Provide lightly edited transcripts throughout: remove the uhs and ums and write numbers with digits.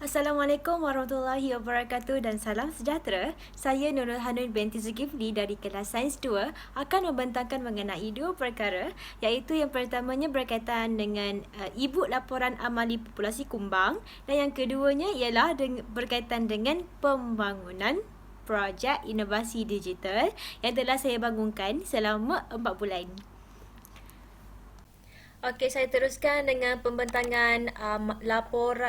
Assalamualaikum warahmatullahi wabarakatuh dan salam sejahtera. Saya Nurul Hanun binti Zulkifli dari kelas Sains 2 akan membentangkan mengenai dua perkara, iaitu yang pertamanya berkaitan dengan ibu laporan amali populasi kumbang dan yang keduanya ialah berkaitan dengan pembangunan projek inovasi digital yang telah saya bangunkan selama 4 bulan. Okey, saya teruskan dengan pembentangan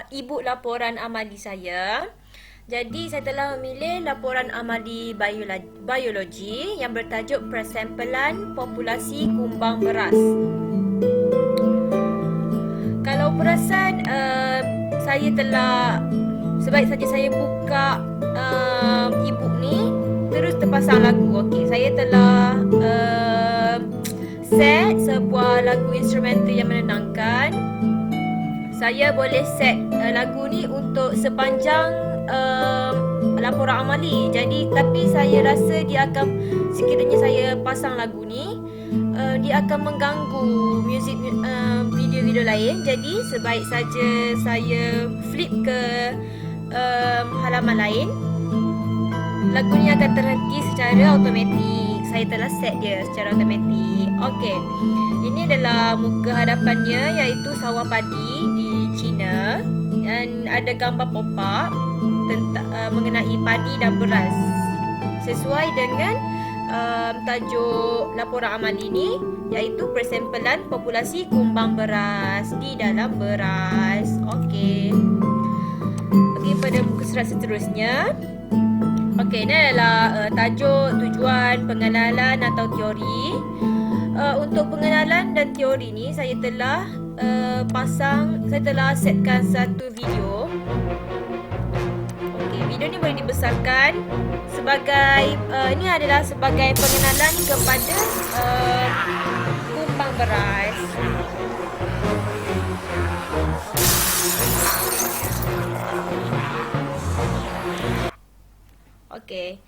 ibu laporan amali saya. Jadi, saya telah memilih laporan amali biologi yang bertajuk Persempelan Populasi Kumbang Beras. Kalau perasan, saya telah, sebaik saja saya buka e-book ni, terus terpasang lagu. Okey, saya telah set sebuah lagu instrumental yang menenangkan. Saya boleh set lagu ni untuk sepanjang laporan amali. Jadi tapi saya rasa dia akan, sekiranya saya pasang lagu ni, dia akan mengganggu muzik video-video lain. Jadi sebaik saja saya flip ke halaman lain. Lagu ni akan terhenti secara automatik. Saya telah set dia secara automatik. Okey. Ini adalah muka hadapannya, iaitu sawah padi di China, dan ada gambar pop-up tentang mengenai padi dan beras. Sesuai dengan tajuk laporan amali ini, iaitu persempelan populasi kumbang beras di dalam beras. Okey. Pergi pada muka surat seterusnya. Okey, ini adalah tajuk, tujuan, pengenalan atau teori. Untuk pengenalan dan teori ni saya telah saya telah setkan satu video. Okey, video ni boleh dibesarkan sebagai ini adalah sebagai pengenalan kepada kumbang beras. Okey.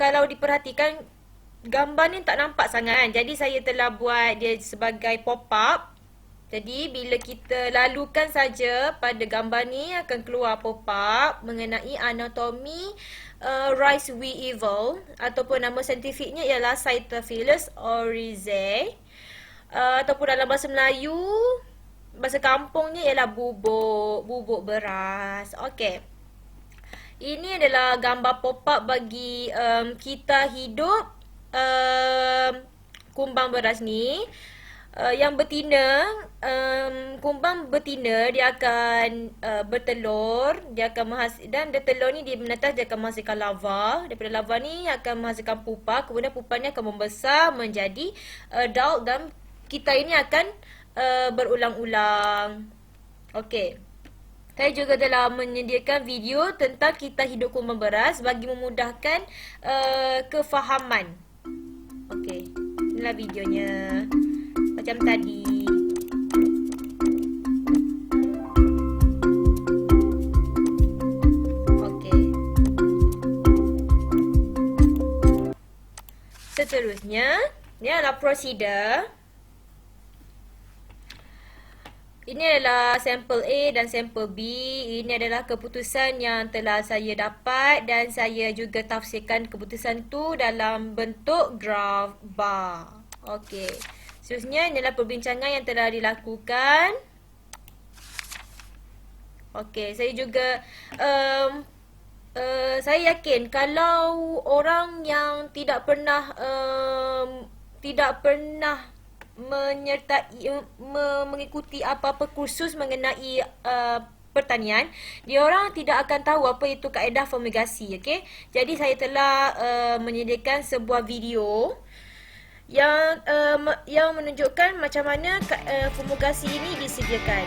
Kalau diperhatikan, gambar ni tak nampak sangat kan. Jadi saya telah buat dia sebagai pop-up. Jadi bila kita lalukan saja pada gambar ni, akan keluar pop-up mengenai anatomi rice weevil, ataupun nama saintifiknya ialah Cytophilus oryzae, ataupun dalam bahasa Melayu, bahasa kampungnya ialah bubuk beras. Okey. Ini adalah gambar pop-up bagi kita hidup kumbang beras ni. Yang betina, kumbang betina dia akan bertelur, dia akan dan telur ni dia menetas, dia akan menghasilkan larva. Daripada larva ni akan menghasilkan pupa, kemudian pupa ni akan membesar menjadi adult dan kita ini akan berulang-ulang. Okey. Saya juga telah menyediakan video tentang kita hidup kumbang beras bagi memudahkan kefahaman. Okey, inilah videonya. Macam tadi. Okey. Seterusnya, ini adalah prosedur. Ini adalah sampel A dan sampel B. Ini adalah keputusan yang telah saya dapat dan saya juga tafsirkan keputusan tu dalam bentuk graf bar. Okey. Seterusnya, ini adalah perbincangan yang telah dilakukan. Okey, saya juga saya yakin kalau orang yang tidak pernah mengikuti apa-apa kursus mengenai pertanian, dia orang tidak akan tahu apa itu kaedah fumigasi. Okey, jadi saya telah menyediakan sebuah video yang menunjukkan macam mana fumigasi ini disediakan.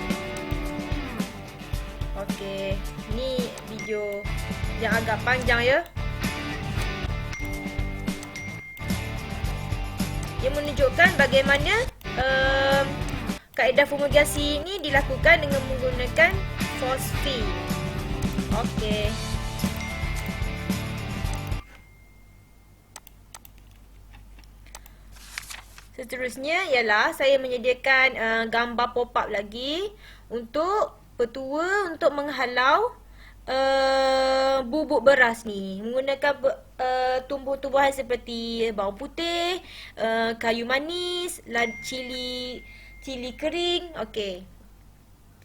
Okey, ni video yang agak panjang ya. Dia menunjukkan bagaimana kaedah fumigasi ini dilakukan dengan menggunakan fosfat. Okey. Seterusnya ialah saya menyediakan gambar pop-up lagi untuk petua untuk menghalau bubuk beras ni menggunakan tumbuh-tumbuhan seperti bawang putih, kayu manis, cili kering. Okey.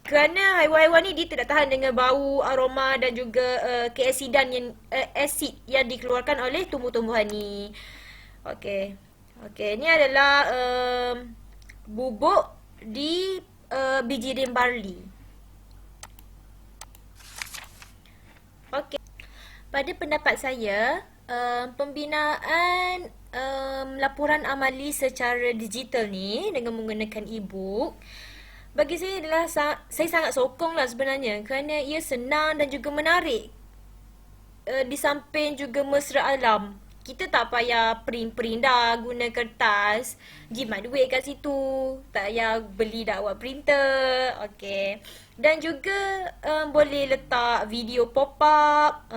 Kerana haiwan-haiwan ni dia tidak tahan dengan bau, aroma dan juga keasidan yang asid yang dikeluarkan oleh tumbuh-tumbuhan ni. Okey. Okey, ni adalah bubuk di biji rim barley. Okey. Pada pendapat saya, pembinaan laporan amali secara digital ni dengan menggunakan e-book bagi saya adalah saya sangat sokong lah sebenarnya kerana ia senang dan juga menarik. Di samping juga mesra alam. Kita tak payah print-print dah guna kertas. Jimat duit kat situ. Tak payah beli dakwah printer. Okay. Dan juga boleh letak video pop-up.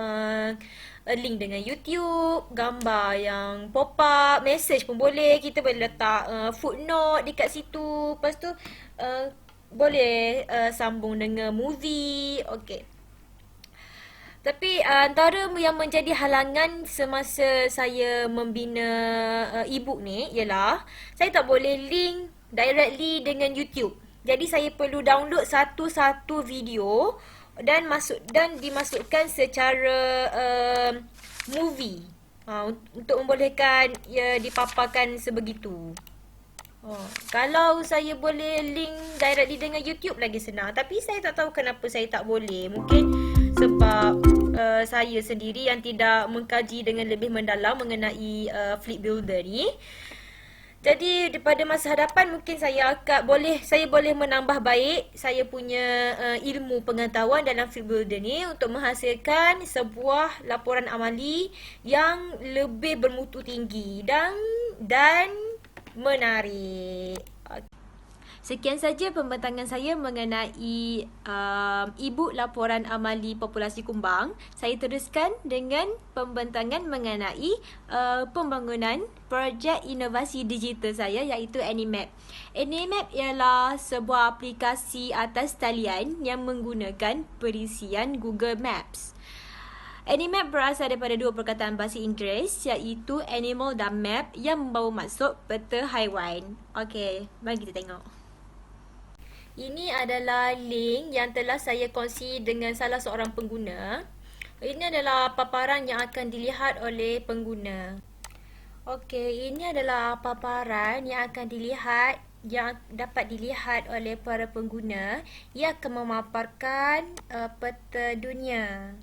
Link dengan YouTube. Gambar yang pop-up. Message pun boleh. Kita boleh letak footnote dekat situ. Lepas tu boleh sambung dengan movie. Okay. Tapi antara yang menjadi halangan semasa saya membina e-book ni ialah saya tak boleh link directly dengan YouTube. Jadi saya perlu download satu-satu video dan dimasukkan secara movie untuk membolehkan ia dipaparkan sebegitu. Kalau saya boleh link directly dengan YouTube lagi senang. Tapi saya tak tahu kenapa saya tak boleh. Mungkin sebab saya sendiri yang tidak mengkaji dengan lebih mendalam mengenai Flip Builder ni. Jadi pada masa hadapan mungkin saya boleh menambah baik saya punya ilmu pengetahuan dalam Flip Builder ni untuk menghasilkan sebuah laporan amali yang lebih bermutu tinggi dan menarik. Sekian saja pembentangan saya mengenai e-book laporan amali populasi kumbang. Saya teruskan dengan pembentangan mengenai pembangunan projek inovasi digital saya iaitu AnyMap. AnyMap ialah sebuah aplikasi atas talian yang menggunakan perisian Google Maps. AnyMap berasal daripada dua perkataan bahasa Inggeris iaitu animal dan map yang membawa maksud peta haiwan. Okey, mari kita tengok. Ini adalah link yang telah saya kongsi dengan salah seorang pengguna. Ini adalah paparan yang akan dilihat oleh pengguna. Okey, ini adalah paparan yang dapat dilihat oleh para pengguna yang akan memaparkan peta dunia.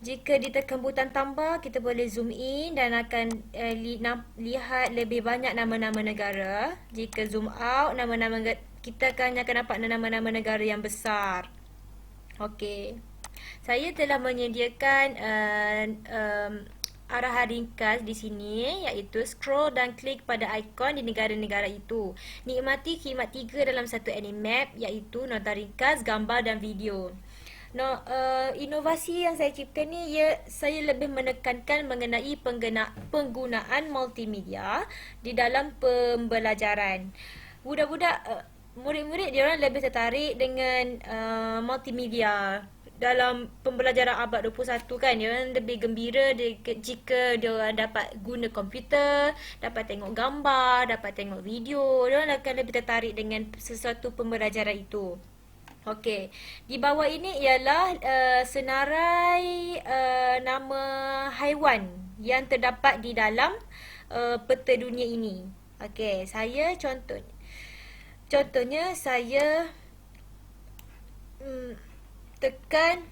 Jika ditekan butang tambah, kita boleh zoom in dan akan lihat lebih banyak nama-nama negara. Jika zoom out, kita akan dapat nama-nama negara yang besar. Okey. Saya telah menyediakan arahan ringkas di sini iaitu scroll dan klik pada ikon di negara-negara itu. Nikmati khidmat 3 dalam satu AnyMap iaitu nota ringkas, gambar dan video. Inovasi yang saya ciptakan ni saya lebih menekankan mengenai penggunaan multimedia di dalam pembelajaran. Murid-murid diorang lebih tertarik dengan multimedia dalam pembelajaran abad 21 kan. Diorang lebih gembira jika diorang dapat guna komputer, dapat tengok gambar, dapat tengok video. Diorang akan lebih tertarik dengan sesuatu pembelajaran itu. Okey, di bawah ini ialah senarai nama haiwan yang terdapat di dalam peta dunia ini. Okey, saya contohnya saya tekan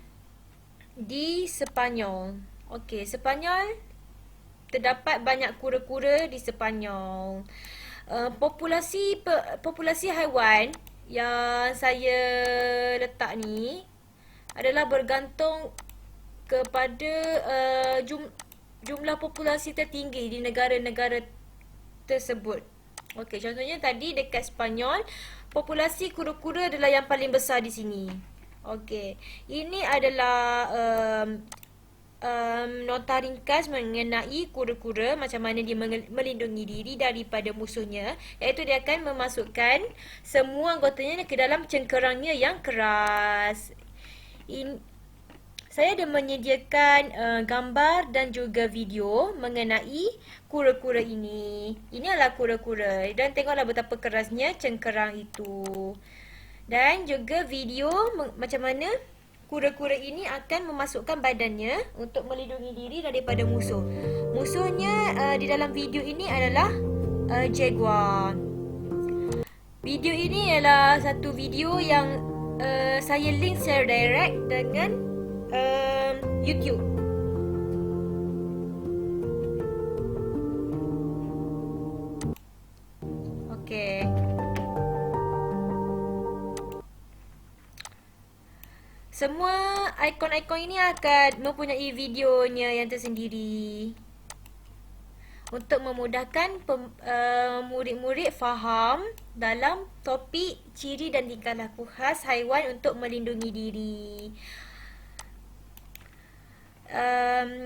di Sepanyol. Okey, Sepanyol terdapat banyak kura-kura di Sepanyol. Populasi haiwan yang saya letak ni adalah bergantung kepada jumlah populasi tertinggi di negara-negara tersebut. Okey, contohnya tadi dekat Sepanyol, populasi kura-kura adalah yang paling besar di sini. Okey, ini adalah nota ringkas mengenai kura-kura, macam mana dia melindungi diri daripada musuhnya, iaitu dia akan memasukkan semua anggotanya ke dalam cengkerangnya yang keras. Saya ada menyediakan gambar dan juga video mengenai kura-kura ini. Ini adalah kura-kura dan tengoklah betapa kerasnya cengkerang itu. Dan juga video macam mana kura-kura ini akan memasukkan badannya untuk melindungi diri daripada musuh. Musuhnya di dalam video ini adalah jaguar. Video ini adalah satu video yang saya link secara direct dengan YouTube. Okey. Semua ikon-ikon ini akan mempunyai videonya yang tersendiri untuk memudahkan murid-murid faham dalam topik ciri dan tingkah laku khas haiwan untuk melindungi diri.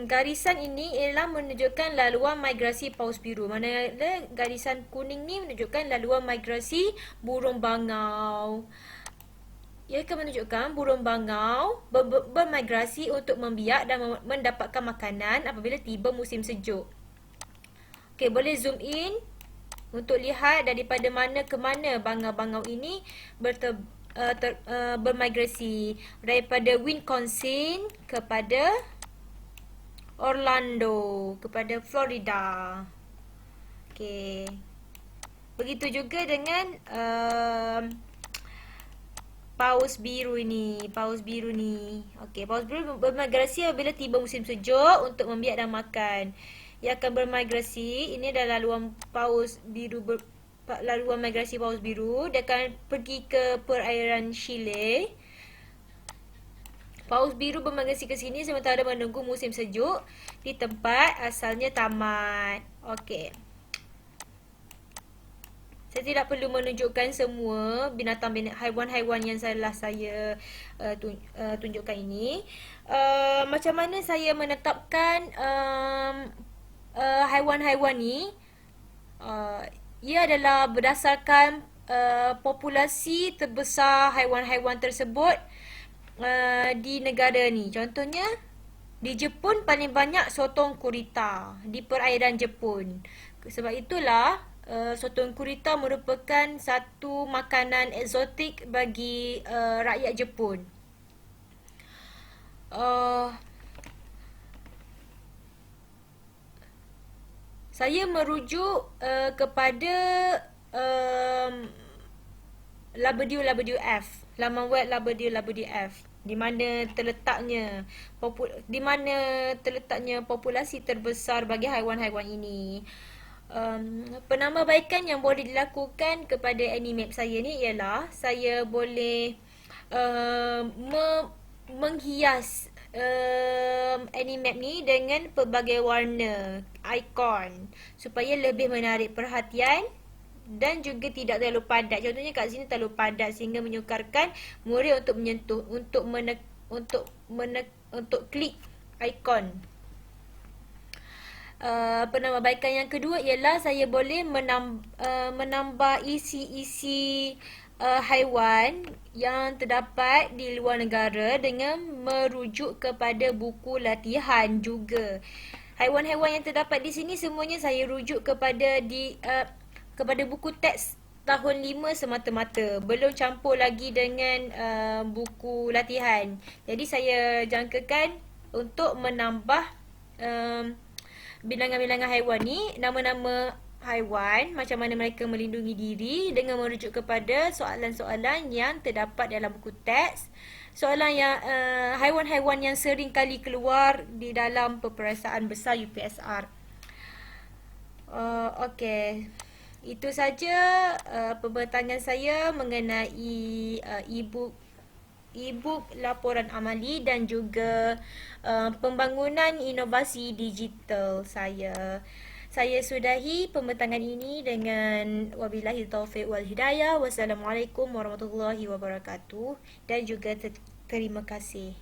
Garisan ini ialah menunjukkan laluan migrasi paus biru. Manakala garisan kuning ni menunjukkan laluan migrasi burung bangau. Ia akan menunjukkan burung bangau bermigrasi untuk membiak dan mendapatkan makanan apabila tiba musim sejuk. Okey, boleh zoom in untuk lihat daripada mana ke mana bangau-bangau ini bermigrasi. Daripada Wisconsin kepada Orlando, kepada Florida. Okey. Begitu juga dengan paus biru ni. Okey, paus biru bermigrasi apabila tiba musim sejuk untuk membiak dan makan. Ia akan bermigrasi, ini adalah laluan paus biru laluan migrasi paus biru. Dia akan pergi ke perairan Chile. Paus biru bermigrasi ke sini sementara menunggu musim sejuk di tempat asalnya tamat. Okey. Saya tidak perlu menunjukkan semua haiwan-haiwan yang telah saya tunjukkan ini. Macam mana saya menetapkan haiwan-haiwan ni? Ia adalah berdasarkan populasi terbesar haiwan-haiwan tersebut di negara ni. Contohnya, di Jepun paling banyak sotong kurita di perairan Jepun. Sebab itulah sotong kurita merupakan satu makanan eksotik bagi rakyat Jepun. Saya merujuk kepada WWF, laman web WWF, di mana terletaknya populasi terbesar bagi haiwan-haiwan ini. Penambahbaikan yang boleh dilakukan kepada Animap saya ni ialah saya boleh menghias Animap ni dengan pelbagai warna ikon supaya lebih menarik perhatian dan juga tidak terlalu padat. Contohnya kat sini terlalu padat sehingga menyukarkan murid untuk menyentuh, untuk klik ikon. Penambahbaikan yang kedua ialah saya boleh menambah isi-isi haiwan yang terdapat di luar negara dengan merujuk kepada buku latihan juga. Haiwan-haiwan yang terdapat di sini semuanya saya rujuk kepada buku teks tahun 5 semata-mata. Belum campur lagi dengan buku latihan. Jadi saya jangkakan untuk menambah bilangan-bilangan haiwan ni, nama-nama haiwan, macam mana mereka melindungi diri dengan merujuk kepada soalan-soalan yang terdapat dalam buku teks. Soalan yang haiwan-haiwan yang sering kali keluar di dalam peperiksaan besar UPSR. Okey. Itu saja pembentangan saya mengenai e-book laporan amali dan juga pembangunan inovasi digital saya. Saya sudahi pembentangan ini dengan wabillahi taufiq wal hidayah. Wassalamualaikum warahmatullahi wabarakatuh dan juga terima kasih.